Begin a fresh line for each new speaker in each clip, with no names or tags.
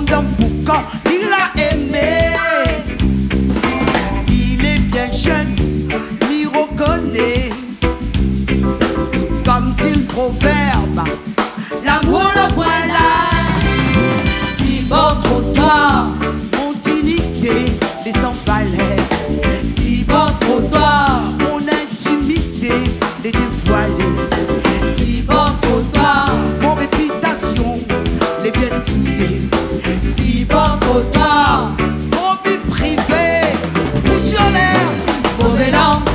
demande pourquoi il a aimé. Il est bien jeune, il reconnaît. Comme dit le proverbe,
L'amour le voilà. Si bon trottoir,
mon dignité les s'embalait.
si bon trottoir,
Mon intimité les dévoilait.
si bon trottoir,
Mon réputation les bien souillée.
si bon trottoir,
Mon vie privée fonctionnaire.
mauvais langue,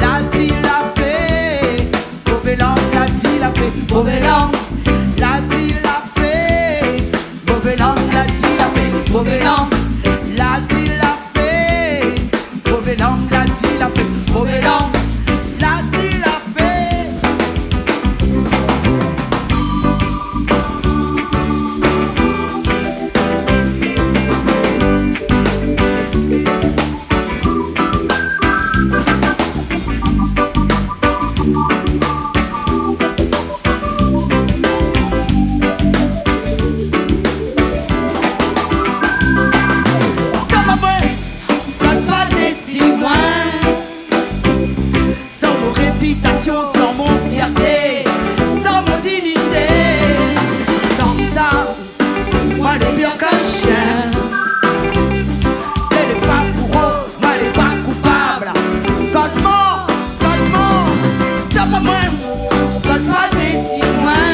L'a dit la fait. Mauvais langue, l'a dit la fait.
mauvais langue,
L'a dit la fait. Mauvais langue, l'a dit la fait.
mauvais langue,
L'a dit la fait. Mauvais langue, l'a dit la fait.
mauvais langue.
L'a dit la fait. Comme un vrai,
Cause pas des si loin,
sans mon réputation, sans mon
fierté,
sans mon dignité. Sans ça, moi le mieux qu'un chien. Elle est pas pour eux, moi elle est pas coupable. Cosmo, t'as pas moi.
cause pas des si loin,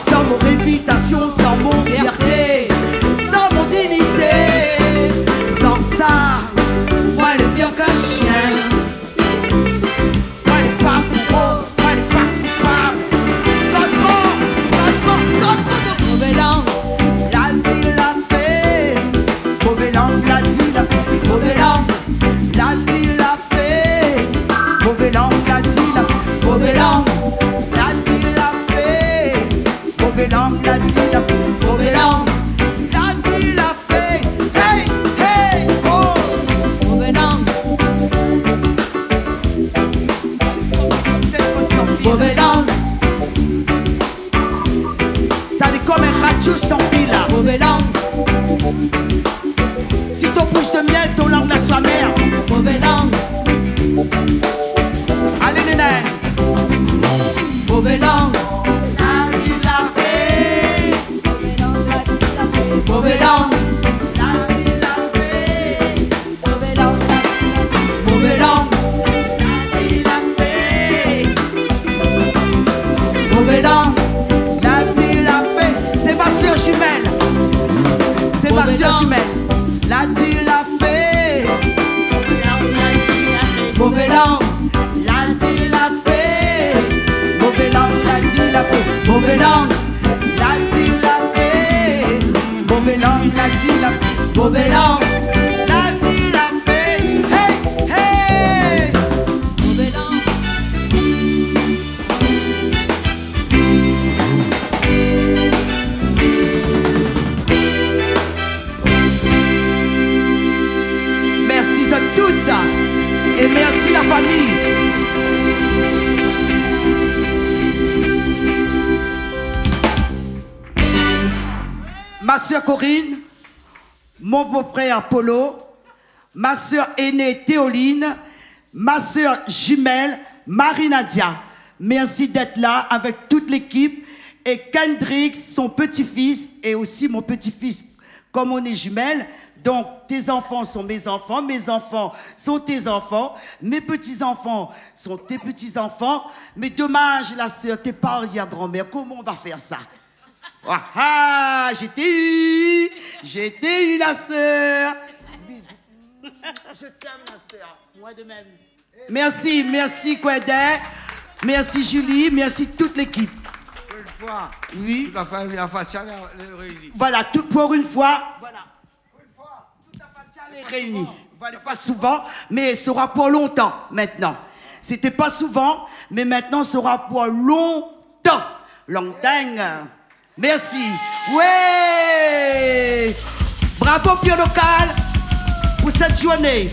Sans mon réputation, sans mon fierté,
fierté,
sans mon dignité. Sans ça,
moi le vieux qu'un chien.
moi elle est pas pour eux, moi elle est pas coupable. Cosmo, de
Mauvais langue,
l'a dit la fait. Mauvais langue, l'a dit la fait.
mauvais langue,
L'a dit la fait. Mauvais langue, l'a dit la fait.
mauvais langue,
L'a dit la fait. Mauvais langue, l'a dit la fait.
mauvais langue,
L'a dit la fait. Hey, hey, oh.
mauvais langue, mauvais langue,
Ça est comme un radio sans pile.
mauvais langue,
Si ton bouche de miel, ton langue la soit mère.
mauvais langue,
Allez, néné.
mauvais langue,
L'a dit la fait.
mauvais langue,
L'a dit la fait.
mauvais langue, mauvais langue,
L'a dit la fait.
mauvais langue,
L'a dit la fait. C'est ma soeur jumelle. C'est ma
Mauvais
soeur
langue.
jumelle. L'a dit la fait.
mauvais langue,
L'a dit la fait. Mauvais langue, l'a dit la fait.
mauvais langue,
L'a dit la fait. Mauvais langue, l'a dit la fait.
mauvais langue,
L'a dit la fait. Hey, hey.
mauvais langue.
Merci à toutes et merci la famille. Ma soeur Corinne, mon beau-frère Polo, ma soeur aînée Théoline, ma soeur jumelle Marie-Nadia. Merci d'être là avec toute l'équipe et Kendrick, son petit-fils et aussi mon petit-fils. Comme on est jumelles, donc tes enfants sont mes enfants sont tes enfants, mes petits-enfants sont tes petits-enfants, mais dommage la sœur, t'es pas arrière-grand-mère, comment on va faire ça? Ah, ah, j'ai eu la sœur. Bisous. Je t'aime la sœur, moi de même. Merci Kwede, merci Julie, merci toute l'équipe.
Une fois,
Oui.
toute la famille a faciale est réunie.
Voilà, pour une fois, voilà. Pour une fois, toute la faciale est réunie. Voilà, pas souvent, mais ce sera pour longtemps maintenant. C'était pas souvent, mais maintenant ce sera pour longtemps. Longtemps. Merci. Ouais. Bravo Pio Local pour cette journée.